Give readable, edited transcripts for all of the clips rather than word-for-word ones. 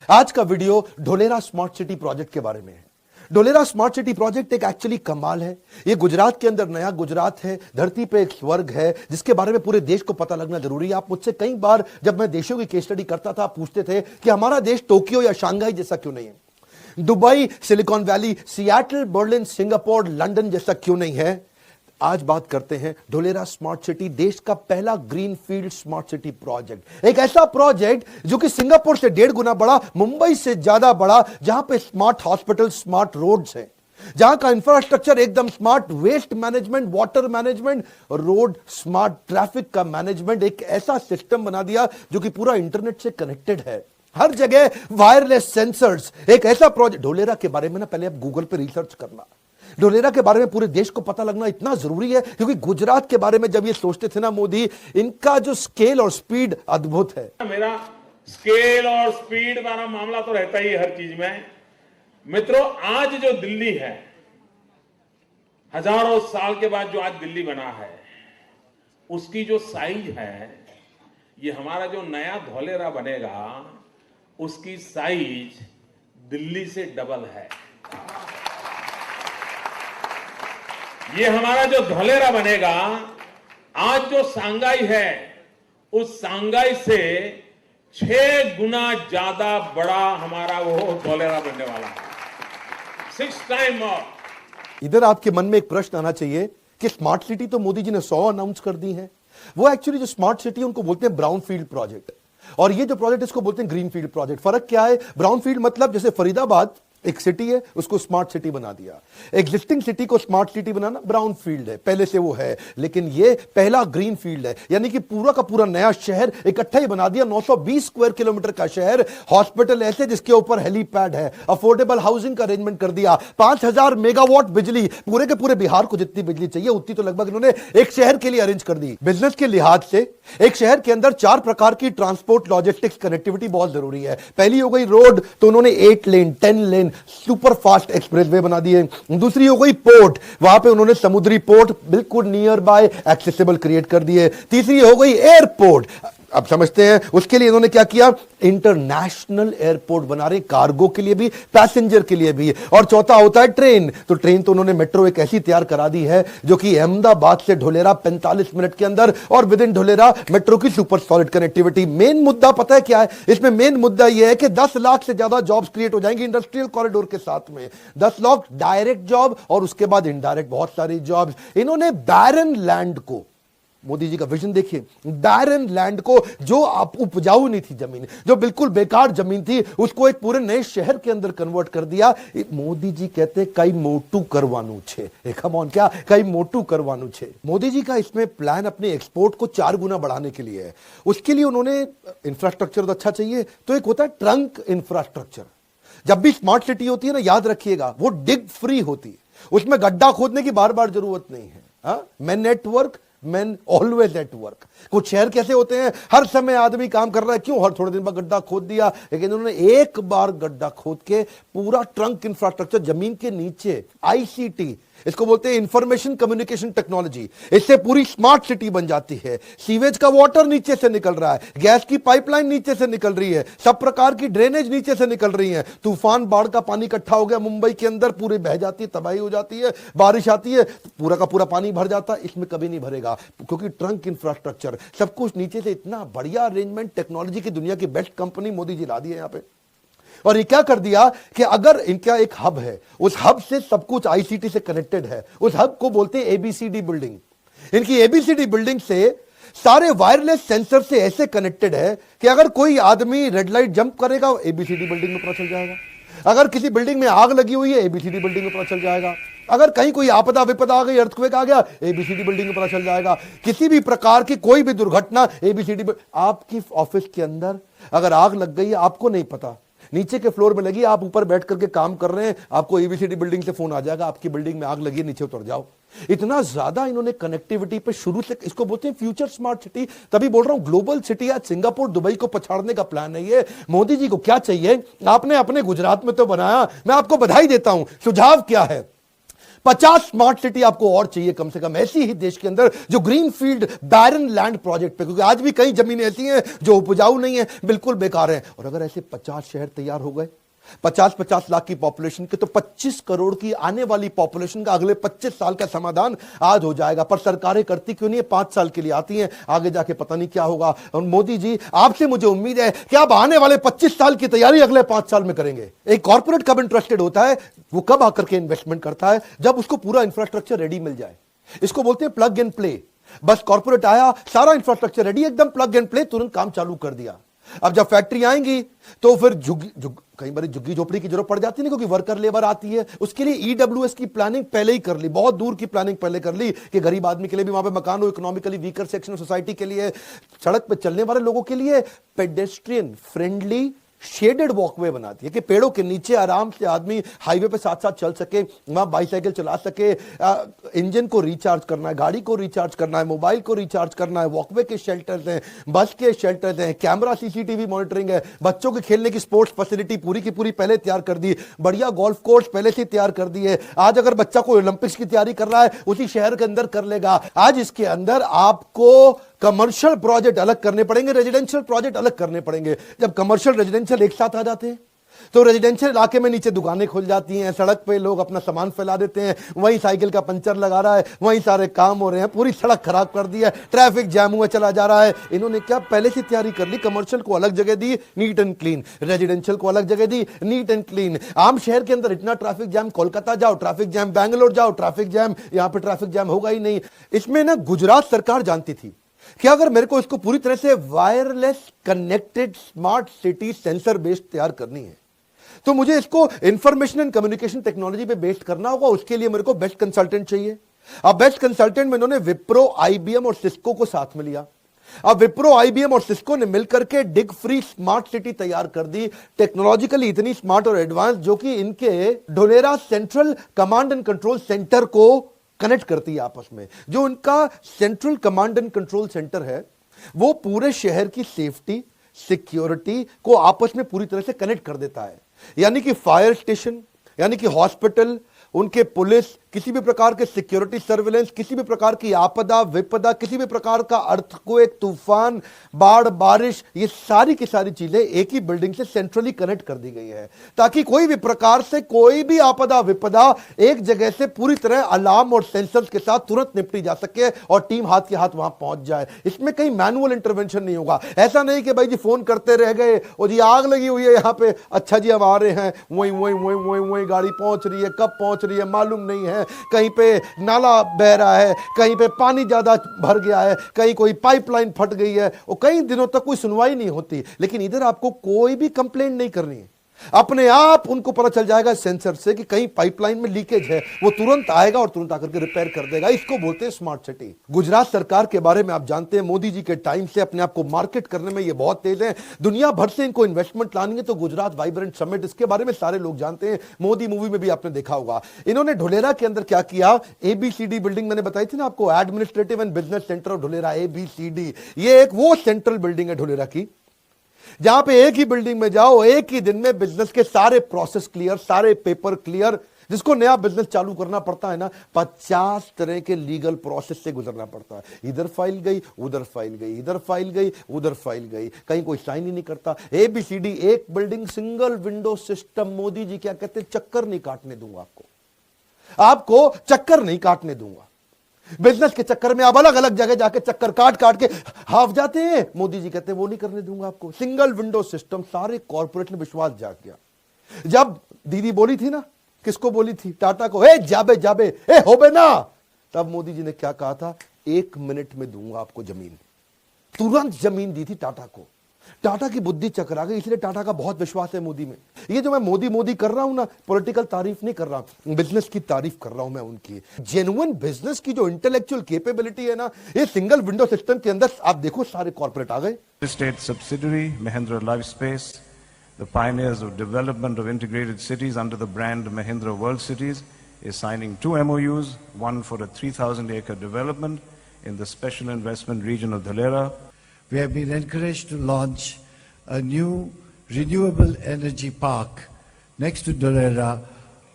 आज का video Dholera smart city project के बारे में है। ढोलेरा स्मार्ट सिटी प्रोजेक्ट एक एक्चुअली कमाल है। ये गुजरात के अंदर नया गुजरात है, धरती पे एक स्वर्ग है जिसके बारे में पूरे देश को पता लगना जरूरी है। आप मुझसे कई बार जब मैं देशों की केस स्टडी करता था पूछते थे कि हमारा देश टोक्यो या शंघाई जैसा क्यों नहीं है, Dubai, silicon valley, Seattle, Berlin, Singapore, London जैसा क्यों नहीं है। आज बात करते हैं ढोलेरा स्मार्ट सिटी, देश का पहला ग्रीनफील्ड स्मार्ट सिटी प्रोजेक्ट। एक ऐसा प्रोजेक्ट जो कि सिंगापुर से 1.5 गुना बड़ा, मुंबई से ज्यादा बड़ा, जहां पे स्मार्ट हॉस्पिटल, स्मार्ट रोड्स हैं, जहां का इंफ्रास्ट्रक्चर एकदम smart, waste management, water management, road smart, traffic का मैनेजमेंट, एक ऐसा सिस्टम बना दिया जो कि पूरा इंटरनेट से कनेक्टेड है, हर जगह वायरलेस सेंसर्स। एक ऐसा प्रोजेक्ट ढोलेरा के बारे में ना पहले आप गूगल पे रिसर्च करना। ढोलेरा के बारे में पूरे देश को पता लगना इतना जरूरी है क्योंकि गुजरात के बारे में जब ये सोचते थे ना मोदी, इनका जो स्केल और स्पीड अद्भुत है। मेरा स्केल और स्पीड वाला मामला तो रहता ही हर चीज में। मित्रों, आज जो दिल्ली है, हजारों साल के बाद जो आज दिल्ली बना है, उसकी जो साइज है, ये हमारा जो नया ढोलेरा बनेगा उसकी साइज दिल्ली से डबल है। ये हमारा जो ढोलेरा बनेगा, आज जो सांगाई है उस सांगाई से 6 गुना ज्यादा बड़ा हमारा वो ढोलेरा बनने वाला है, 6 टाइम मोर। इधर आपके मन में एक प्रश्न आना चाहिए कि स्मार्ट सिटी तो मोदी जी ने 100 अनाउंस कर दी है। वो एक्चुअली जो स्मार्ट सिटी उनको बोलते हैं ब्राउन फील्ड प्रोजेक्ट, और ये जो प्रोजेक्ट इसको बोलते हैं ग्रीन फील्ड प्रोजेक्ट। फर्क क्या है? ब्राउन फील्ड मतलब जैसे फरीदाबाद एक सिटी है, उसको स्मार्ट सिटी बना दिया। एग्जिस्टिंग सिटी को स्मार्ट सिटी बनाना ब्राउन फील्ड है, पहले से वो है, लेकिन ये पहला ग्रीन फील्ड है, यानी कि पूरा का पूरा नया शहर इकट्ठा ही बना दिया। 920 स्क्वायर किलोमीटर का शहर, हॉस्पिटल ऐसे जिसके ऊपर हेलीपैड है, अफोर्डेबल हाउसिंग का अरेंजमेंट कर दिया, 5000 मेगावाट बिजली, पूरे के पूरे बिहार को जितनी बिजली चाहिए उतनी तो लगभग इन्होंने एक शहर के लिए अरेंज कर दी। बिजनेस के लिहाज से एक शहर के अंदर 4 प्रकार की ट्रांसपोर्ट लॉजिस्टिक्स कनेक्टिविटी बहुत जरूरी है। पहली हो गई रोड, तो उन्होंने 8 लेन 10 लेन सुपर फास्ट एक्सप्रेसवे बना दिए। दूसरी हो गई पोर्ट, वहां पे उन्होंने समुद्री पोर्ट बिल्कुल नियर बाय एक्सेसिबल क्रिएट कर दिए। तीसरी हो गई एयरपोर्ट, अब समझते हैं उसके लिए इन्होंने क्या किया, इंटरनेशनल एयरपोर्ट बना रहे, कार्गो के लिए भी, पैसेंजर के लिए भी। और चौथा होता है ट्रेन, तो ट्रेन तो उन्होंने मेट्रो एक ऐसी तैयार करा दी है जो कि अहमदाबाद से ढोलेरा 45 मिनट के अंदर, और विद इन ढोलेरा मेट्रो की सुपर सॉलिड कनेक्टिविटी। मेन मुद्दा पता है क्या है इसमें? मेन मुद्दा यह है कि 10 लाख से ज्यादा जॉब्स क्रिएट हो जाएंगी इंडस्ट्रियल कॉरिडोर के साथ में। 10 लाख डायरेक्ट जॉब और उसके बाद इनडायरेक्ट बहुत सारी जॉब्स। इन्होंने बैरन लैंड को, मोदी जी का विजन देखिए, बैरन लैंड को, जो उपजाऊ नहीं थी जमीन, जो बिल्कुल बेकार जमीन थी, उसको एक पूरे नए शहर के अंदर कन्वर्ट कर दिया। मोदी जी कहते कई मोटू करवानू छे, कम ऑन, क्या कई मोटू करवानू छे। मोदी जी का इसमें प्लान अपने एक्सपोर्ट को 4 गुना बढ़ाने के लिए है। उसके लिए उन्होंने इंफ्रास्ट्रक्चर तो अच्छा चाहिए, तो एक होता है ट्रंक इंफ्रास्ट्रक्चर। जब भी स्मार्ट सिटी होती है ना, याद रखिएगा, वो डिग फ्री होती है, उसमें गड्ढा खोदने की बार बार जरूरत नहीं है। मैं network, man always at work. कुछ शहर कैसे होते हैं, हर समय आदमी काम कर रहा है, क्यों, हर थोड़े दिन बाद गड्ढा खोद दिया, लेकिन उन्होंने एक बार गड्ढा खोद के पूरा ट्रंक इंफ्रास्ट्रक्चर जमीन के नीचे, आईसीटी, इसको बोलते हैं इंफॉर्मेशन कम्युनिकेशन टेक्नोलॉजी, इससे पूरी स्मार्ट सिटी बन जाती है। सीवेज का वाटर नीचे से निकल रहा है, गैस की पाइपलाइन नीचे से निकल रही है, सब प्रकार की ड्रेनेज नीचे से निकल रही है। तूफान, बाढ़ का पानी इकट्ठा हो गया मुंबई के अंदर, पूरे बह जाती है, तबाही हो जाती है, बारिश आती है, पूरा का पूरा पानी भर जाता है। इसमें कभी नहीं भरेगा क्योंकि ट्रंक इंफ्रास्ट्रक्चर, सब कुछ नीचे से, इतना बढ़िया अरेंजमेंट, टेक्नोलॉजी की दुनिया की बेस्ट कंपनी मोदी जी ला दी है यहां पे। और ये क्या कर दिया कि अगर इनका एक हब है, उस हब से सब कुछ आईसीटी से कनेक्टेड है, उस हब को बोलते हैं एबीसीडी बिल्डिंग। इनकी एबीसीडी बिल्डिंग से सारे वायरलेस सेंसर से ऐसे कनेक्टेड है कि अगर कोई आदमी रेड लाइट जंप करेगा, एबीसीडी बिल्डिंग में पता चल जाएगा। अगर किसी बिल्डिंग में आग लगी हुई है, एबीसीडी बिल्डिंग में पता चल जाएगा। अगर कहीं कोई आपदा विपदा आ गई, अर्थक्वेक आ गया, एबीसीडी बिल्डिंग में पता चल जाएगा। किसी भी प्रकार की कोई भी दुर्घटना, एबीसीडी। आपकी ऑफिस के अंदर अगर आग लग गई है, आपको नहीं पता, नीचे के फ्लोर में लगी, आप ऊपर बैठ करके काम कर रहे हैं, आपको एबीसीडी बिल्डिंग से फोन आ जाएगा, आपकी बिल्डिंग में आग लगी है, नीचे उतर जाओ। इतना ज्यादा इन्होंने कनेक्टिविटी पे शुरू से, इसको बोलते हैं फ्यूचर स्मार्ट सिटी। तभी बोल रहा हूं ग्लोबल सिटी, आज सिंगापुर, दुबई को पछाड़ने का प्लान है ये। मोदी जी को क्या चाहिए, आपने अपने गुजरात में तो बनाया, मैं आपको बधाई देता हूं। सुझाव क्या है? 50 स्मार्ट सिटी आपको और चाहिए कम से कम ऐसी ही देश के अंदर जो green field barren land project पे, क्योंकि आज भी कई जमीनें ऐसी हैं जो उपजाऊ नहीं है, बिल्कुल बेकार है। और अगर ऐसे 50 शहर तैयार हो गए 50-50 लाख की पॉपुलेशन के, तो 25 करोड़ की आने वाली पॉपुलेशन का अगले 25 साल का समाधान आज हो जाएगा। पर सरकारें करती क्यों नहीं है? 5 साल के लिए आती हैं, आगे जाके पता नहीं क्या होगा। और मोदी जी, आपसे मुझे उम्मीद है कि आप आने वाले 25 साल की तैयारी अगले 5 साल में करेंगे। एक कॉर्पोरेट कब इंटरेस्टेड होता है? वो कब आकर के इन्वेस्टमेंट करता है? जब उसको पूरा इंफ्रास्ट्रक्चर रेडी मिल जाए। इसको बोलते हैं प्लग एंड प्ले। बस कॉर्पोरेट आया, सारा इंफ्रास्ट्रक्चर रेडी, एकदम प्लग एंड प्ले, तुरंत काम चालू कर दिया। अब जब फैक्ट्री आएंगी तो फिर कई बार झुग्गी झोपड़ी की जरूरत पड़ जाती है, क्योंकि वर्कर लेबर आती है। उसके लिए ईडब्ल्यूएस की प्लानिंग पहले ही कर ली, बहुत दूर की प्लानिंग पहले कर ली कि गरीब आदमी के लिए भी वहां पे मकान हो, economically weaker section of society के लिए, सड़क पे चलने वाले लोगों के लिए पेडेस्ट्रियन फ्रेंडली शेडेड वॉकवे बनाती है कि पेड़ों के नीचे आराम से आदमी हाईवे पे साथ साथ चल सके, वहां बाईसाइकिल चला सके, इंजन को रिचार्ज करना है, गाड़ी को रिचार्ज करना है, मोबाइल को रिचार्ज करना है। वॉकवे के शेल्टर्स हैं, बस के शेल्टर्स हैं, कैमरा सीसीटीवी मॉनिटरिंग है, बच्चों के खेलने की स्पोर्ट्स फैसिलिटी पूरी की पूरी पहले तैयार कर दी, बढ़िया गोल्फ कोर्स पहले से तैयार कर दिए। आज अगर बच्चा कोई ओलंपिक्स की तैयारी कर रहा है, उसी शहर के अंदर कर लेगा। आज इसके अंदर आपको कमर्शियल प्रोजेक्ट अलग करने पड़ेंगे, रेजिडेंशियल प्रोजेक्ट अलग करने पड़ेंगे। जब कमर्शियल रेजिडेंशियल एक साथ आ जाते हैं तो रेजिडेंशियल इलाके में नीचे दुकानें खुल जाती हैं, सड़क पे लोग अपना सामान फैला देते हैं, वहीं साइकिल का पंचर लगा रहा है, वहीं सारे काम हो रहे हैं, पूरी सड़क खराब कर दी है, ट्रैफिक जैम हुआ चला जा रहा है। इन्होंने क्या पहले से तैयारी कर ली? कमर्शियल को अलग जगह दी, नीट एंड क्लीन, रेजिडेंशियल को अलग जगह दी, नीट एंड क्लीन। आम शहर के अंदर इतना ट्रैफिक जैम, कोलकाता जाओ ट्रैफिक जैम, बैंगलोर जाओ ट्रैफिक जैम, यहां पर ट्रैफिक जैम होगा ही नहीं। इसमें ना गुजरात सरकार जानती थी कि अगर मेरे को इसको पूरी तरह से wireless connected smart city sensor based तैयार करनी है, तो मुझे इसको इंफॉर्मेशन एंड कम्युनिकेशन टेक्नोलॉजी पे बेस्ड करना होगा। उसके लिए मेरे को बेस्ट कंसल्टेंट चाहिए। अब बेस्ट कंसल्टेंट में इन्होंने विप्रो, आईबीएम और सिस्को को साथ में लिया। अब विप्रो, आईबीएम और सिस्को ने मिलकर के डिग फ्री स्मार्ट सिटी तैयार कर दी, टेक्नोलॉजिकली इतनी स्मार्ट और एडवांस, जो कि इनके Dholera central command and control centre को कनेक्ट करती है आपस में। जो उनका central command and control centre है, वो पूरे शहर की सेफ्टी, सिक्योरिटी को आपस में पूरी तरह से कनेक्ट कर देता है। यानी कि फायर स्टेशन, यानी कि हॉस्पिटल, उनके पुलिस, किसी भी प्रकार के सिक्योरिटी सर्विलेंस, किसी भी प्रकार की आपदा विपदा, किसी भी प्रकार का अर्थक्वेक, तूफान, बाढ़, बारिश, ये सारी की सारी चीजें एक ही बिल्डिंग से सेंट्रली कनेक्ट कर दी गई है, ताकि कोई भी प्रकार से कोई भी आपदा विपदा एक जगह से पूरी तरह अलार्म और सेंसर्स के साथ तुरंत निपटी जा सके और टीम हाथ के हाथ वहां पहुंच जाए। इसमें कहीं मैनुअल इंटरवेंशन नहीं होगा। ऐसा नहीं कि भाई जी फोन करते रह गए और जी आग लगी हुई है यहां पे, अच्छा जी हम आ रहे हैं, वही गाड़ी पहुंच रही है, कब पहुंच रही है मालूम नहीं है, कहीं पे नाला बह रहा है, कहीं पे पानी ज्यादा भर गया है, कहीं कोई पाइपलाइन फट गई है, और कई दिनों तक कोई सुनवाई नहीं होती। लेकिन इधर आपको कोई भी कंप्लेंट नहीं करनी है, अपने आप उनको पता चल जाएगा सेंसर से कि कहीं पाइपलाइन में लीकेज है, वो तुरंत आएगा और तुरंत आकर के रिपेयर कर देगा। इसको बोलते हैं स्मार्ट सिटी। गुजरात सरकार के बारे में आप जानते हैं, मोदी जी के टाइम से अपने आप को मार्केट करने में ये बहुत तेज है। दुनिया भर से इनको इन्वेस्टमेंट लानी है तो गुजरात वाइब्रेंट समिट, इसके बारे में सारे लोग जानते हैं, मोदी मूवी में भी आपने देखा होगा। इन्होंने ढोलेरा के अंदर क्या किया, एबीसीडी बिल्डिंग मैंने बताई थी ना आपको, administrative and business centre of Dholera, ABCD. ये एक वो सेंट्रल बिल्डिंग है ढोलेरा की, जहां पे एक ही बिल्डिंग में जाओ, एक ही दिन में बिजनेस के सारे प्रोसेस क्लियर, सारे पेपर क्लियर। जिसको नया बिजनेस चालू करना पड़ता है ना, 50 तरह के लीगल प्रोसेस से गुजरना पड़ता है। इधर फाइल गई, उधर फाइल गई, इधर फाइल गई, उधर फाइल गई, कहीं कोई साइन ही नहीं करता। एबीसीडी एक building, single window system. Modi ji क्या कहते हैं, चक्कर नहीं काटने दूंगा आपको चक्कर नहीं काटने दूंगा। बिजनेस के चक्कर में आप अलग अलग जगह जाके चक्कर काट काट के हाफ जाते हैं, मोदी जी कहते हैं वो नहीं करने दूंगा आपको। सिंगल विंडो सिस्टम, सारे कॉर्पोरेट ने विश्वास जाग गया। जब दीदी बोली थी ना, किसको बोली थी, टाटा को, ए जाबे जाबे, ए होबे ना, तब मोदी जी ने क्या कहा था, 1 मिनट में दूंगा आपको जमीन। तुरंत जमीन दी थी टाटा को। टाटा की बुद्धि चकरा गई, इसलिए टाटा का बहुत विश्वास है मोदी में। ये जो मैं मोदी मोदी कर रहा हूं ना, पॉलिटिकल तारीफ नहीं कर रहा, बिजनेस की तारीफ कर रहा हूं मैं उनकी। जेन्युइन बिजनेस की जो इंटेलेक्चुअल कैपेबिलिटी है ना, ये सिंगल विंडो सिस्टम के अंदर आप देखो सारे कॉर्पोरेट आ गए। State subsidiary Mahindra Lifespace, the pioneers of development of integrated cities under the brand Mahindra World Cities, is signing 2 MOUs, one for a 3,000-acre development in the special investment region of Dholera. We have been encouraged to launch a new renewable energy park next to Dholera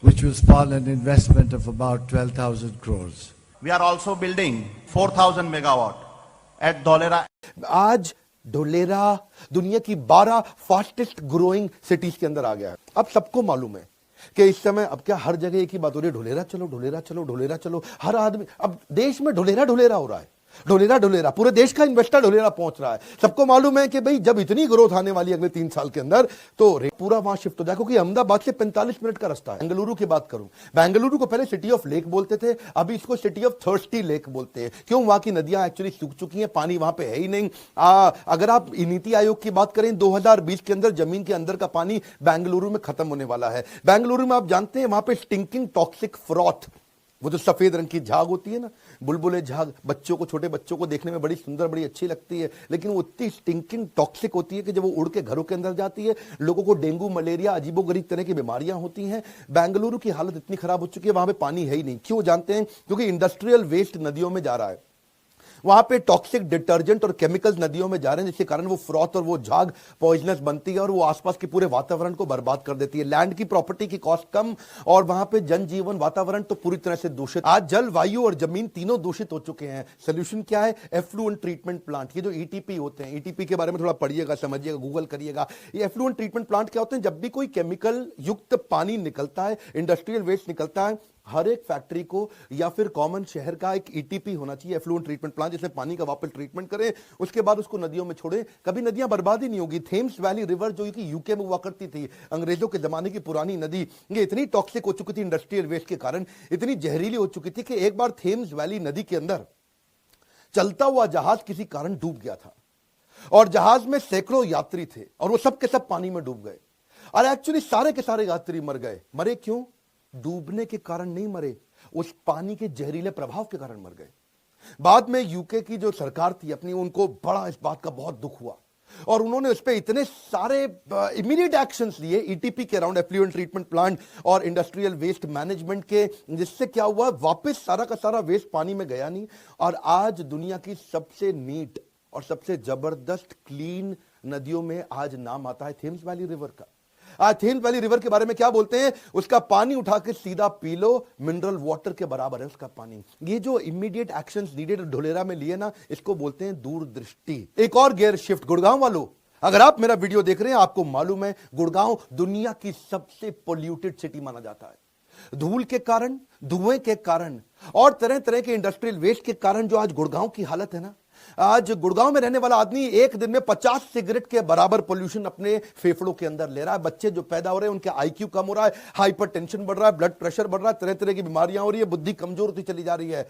which will spawn an investment of about 12,000 crores. We are also building 4,000 megawatt at Dholera. आज ढोलेरा दुनिया की 12 fastest growing cities के अंदर आ गया है। अब सबको मालूम है कि इस समय अब क्या हर जगह एक ही बात हो रही है, ढोलेरा चलो, ढोलेरा चलो, ढोलेरा चलो। हर आदमी अब देश में ढोलेरा ढोलेरा हो रहा है, ढोलेरा ढोलेरा, पूरे देश का इन्वेस्टर ढोलेरा पहुंच रहा है। सबको मालूम है कि भाई जब इतनी ग्रोथ आने वाली है अगले 3 साल के अंदर तो पूरा वहां शिफ्ट हो जाए, क्योंकि अहमदाबाद से 45 मिनट का रास्ता है। बेंगलुरु की बात करूं, बेंगलुरु को पहले सिटी ऑफ लेक बोलते थे, अभी इसको सिटी ऑफ थर्स्टी लेक बोलते हैं। क्यों? वहां की नदियां एक्चुअली सूख चुकी हैं, पानी वहां पे है ही नहीं। अगर आप नीति आयोग की बात करें 2020 के अंदर जमीन के अंदर का पानी बेंगलुरु में खत्म होने वाला है। बेंगलुरु में आप जानते हैं वहां पे स्टिंकिंग टॉक्सिक फ्रॉथ, वो जो सफेद रंग की झाग होती है ना, बुलबुले झाग, बच्चों को, छोटे बच्चों को देखने में बड़ी सुंदर, बड़ी अच्छी लगती है, लेकिन वो इतनी स्टिंकिंग टॉक्सिक होती है कि जब वो उड़ के घरों के अंदर जाती है लोगों को डेंगू, मलेरिया, अजीबोगरीब तरह की बीमारियां होती हैं। बेंगलुरु की हालत इतनी खराब हो चुकी है, वहां पे पानी है ही नहीं। क्यों जानते हैं? क्योंकि इंडस्ट्रियल वेस्ट नदियों में जा रहा है, वहां पे टॉक्सिक डिटर्जेंट और केमिकल्स नदियों में जा रहे हैं, जिसके कारण वो फ्रॉथ और वो झाग पॉइजनस बनती है और वो आसपास के पूरे वातावरण को बर्बाद कर देती है। लैंड की प्रॉपर्टी की कॉस्ट कम और वहां पे जनजीवन, वातावरण तो पूरी तरह से दूषित। आज जल, वायु और जमीन तीनों दूषित हो चुके हैं। सोल्यूशन क्या है? Effluent treatment plant. ये जो ईटीपी होते हैं, ईटीपी के बारे में थोड़ा पढ़िएगा, समझिएगा, गूगल करिएगा। ये एफ्लुएंट ट्रीटमेंट प्लांट क्या होते हैं? जब भी कोई केमिकल युक्त पानी निकलता है, इंडस्ट्रियल वेस्ट निकलता है, हर एक फैक्ट्री को या फिर कॉमन शहर का एक ईटीपी होना चाहिए, एफ्लुएंट ट्रीटमेंट प्लांट, जिसमें पानी का वापस ट्रीटमेंट करें, उसके बाद उसको नदियों में छोड़े। कभी नदियां बर्बाद ही नहीं होगी। थेम्स वैली रिवर जो कि यूके में हुआ करती थी, अंग्रेजों के जमाने की पुरानी नदी, ये इतनी टॉक्सिक हो चुकी थी इंडस्ट्रियल वेस्ट के कारण, इतनी जहरीली हो चुकी थी कि एक बार थेम्स वैली नदी के अंदर चलता हुआ जहाज किसी कारण डूब गया था और जहाज में सैकड़ों यात्री थे और वो सब के सब पानी में डूब गए। और एक्चुअली सारे के सारे यात्री मर गए। मरे क्यों? डूबने के कारण नहीं मरे, उस पानी के जहरीले प्रभाव के कारण मर गए। बाद में यूके की जो सरकार थी अपनी, उनको बड़ा इस बात का बहुत दुख हुआ और उन्होंने उस पर इतने सारे इमीडिएट एक्शंस लिए ईटीपी के अराउंड, एफ्लुएंट ट्रीटमेंट प्लांट और इंडस्ट्रियल वेस्ट मैनेजमेंट के, जिससे क्या हुआ, वापस सारा का सारा वेस्ट पानी में गया नहीं। और आज दुनिया की सबसे नीट और सबसे जबरदस्त क्लीन नदियों में आज नाम आता है थेम्स वैली रिवर का। आज थेम्स वैली रिवर के बारे में क्या बोलते हैं? उसका पानी उठा के सीधा पी लो, मिनरल वाटर के बराबर है उसका पानी। ये जो इमीडिएट एक्शंस नीडेड ढोलेरा में लिए ना, इसको बोलते हैं दूरदृष्टि। एक और गियर शिफ्ट। गुड़गांव वालों, अगर आप मेरा वीडियो देख रहे हैं, आपको मालूम है गुड़गांव दुनिया की सबसे पोल्यूटेड सिटी माना जाता है। धूल के कारण, धुएं के कारण और तरह तरह के इंडस्ट्रियल वेस्ट के कारण जो आज गुड़गांव की हालत है ना, आज गुड़गांव में रहने वाला आदमी एक दिन में 50 सिगरेट के बराबर पोल्यूशन अपने फेफड़ों के अंदर ले रहा है। बच्चे जो पैदा हो रहे हैं उनके आईक्यू कम हो रहा है, हाइपरटेंशन बढ़ रहा है, ब्लड प्रेशर बढ़ रहा है, तरह तरह की बीमारियां हो रही है, बुद्धि कमजोर होती चली जा रही है।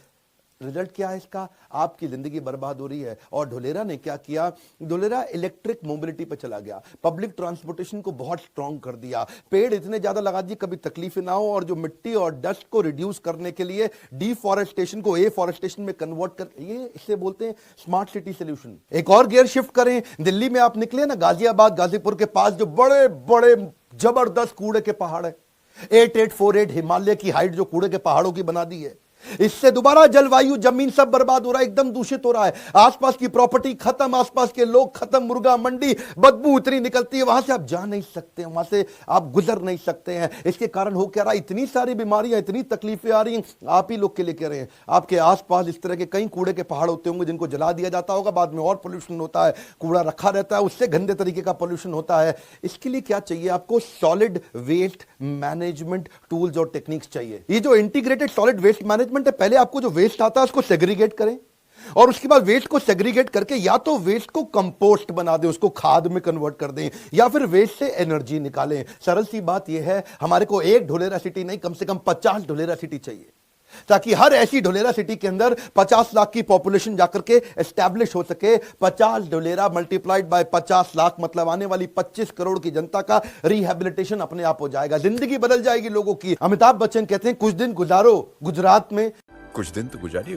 रिजल्ट क्या है इसका? आपकी जिंदगी बर्बाद हो रही है। और ढोलेरा ने क्या किया? ढोलेरा इलेक्ट्रिक मोबिलिटी पे चला गया, पब्लिक ट्रांसपोर्टेशन को बहुत स्ट्रांग कर दिया, पेड़ इतने ज्यादा लगा दिए कभी तकलीफ ना हो, और जो मिट्टी और डस्ट को रिड्यूस करने के लिए डिफॉरेस्टेशन को एफॉरेस्टेशन में कन्वर्ट कर, ये इसे बोलते हैं स्मार्ट सिटी सोल्यूशन। एक और गियर शिफ्ट करें। दिल्ली में आप निकले ना, गाजियाबाद, गाजीपुर के पास जो बड़े बड़े जबरदस्त कूड़े के पहाड़ है, 8848 हिमालय की हाइट जो कूड़े के पहाड़ों की बना दी है, इससे दोबारा जलवायु, जमीन सब बर्बाद हो रहा है, एकदम दूषित हो रहा है। आसपास की प्रॉपर्टी खत्म, आसपास के लोग खत्म, मुर्गा मंडी, बदबू इतनी निकलती है, वहां से आप जा नहीं सकते, वहां से आप गुजर नहीं सकते हैं। इसके कारण हो क्या रहा है? इतनी सारी बीमारियां, इतनी तकलीफें आ रही हैं, आप ही लोग के लिए कह रहे हैं। आपके आसपास इस तरह के कई कूड़े के पहाड़ होते होंगे जिनको जला दिया जाता होगा, बाद में और पोल्यूशन होता है, कूड़ा रखा रहता है, उससे गंदे तरीके का पोल्यूशन होता है। इसके लिए क्या चाहिए आपको? सॉलिड वेस्ट मैनेजमेंट टूल्स और टेक्निक्स चाहिए। ये जो इंटीग्रेटेड सॉलिड वेस्ट मैनेजमेंट है, पहले आपको जो वेस्ट आता है उसको सेग्रीगेट करें और उसके बाद वेस्ट को सेग्रीगेट करके या तो वेस्ट को कंपोस्ट बना दें, उसको खाद में कन्वर्ट कर दें, या फिर वेस्ट से एनर्जी निकालें। सरल सी बात यह है, हमारे को एक ढोलेरा सिटी नहीं, कम से कम 50 ढोलेरा सिटी चाहिए, ताकि हर ऐसी ढोलेरा सिटी के अंदर 50 लाख की पॉपुलेशन जाकर के एस्टैब्लिश हो सके। 50 ढोलेरा मल्टीप्लाइड बाय 50 लाख मतलब आने वाली 25 करोड़ की जनता का रिहैबिलिटेशन अपने आप हो जाएगा, जिंदगी बदल जाएगी लोगों की। अमिताभ बच्चन कहते हैं कुछ दिन गुजारो गुजरात में, कुछ दिन तो गुजारिए